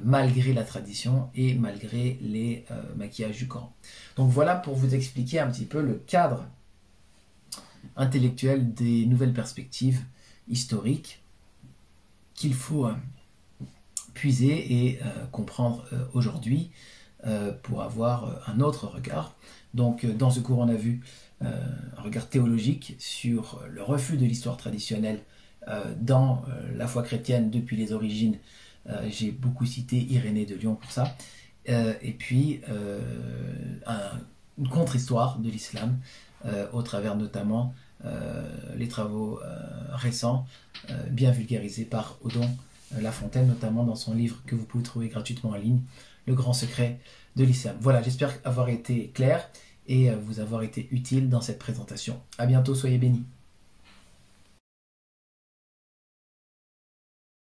malgré la tradition et malgré les maquillages du Coran. Donc voilà pour vous expliquer un petit peu le cadre intellectuel des nouvelles perspectives historiques qu'il faut puiser et comprendre aujourd'hui pour avoir un autre regard. Donc dans ce cours on a vu un regard théologique sur le refus de l'histoire traditionnelle dans la foi chrétienne depuis les origines. J'ai beaucoup cité Irénée de Lyon pour ça. Et puis une contre-histoire de l'islam au travers notamment les travaux récents bien vulgarisés par Odon Lafontaine, notamment dans son livre que vous pouvez trouver gratuitement en ligne, Le Grand Secret de l'Islam. Voilà, j'espère avoir été clair et vous avoir été utile dans cette présentation. À bientôt, soyez bénis.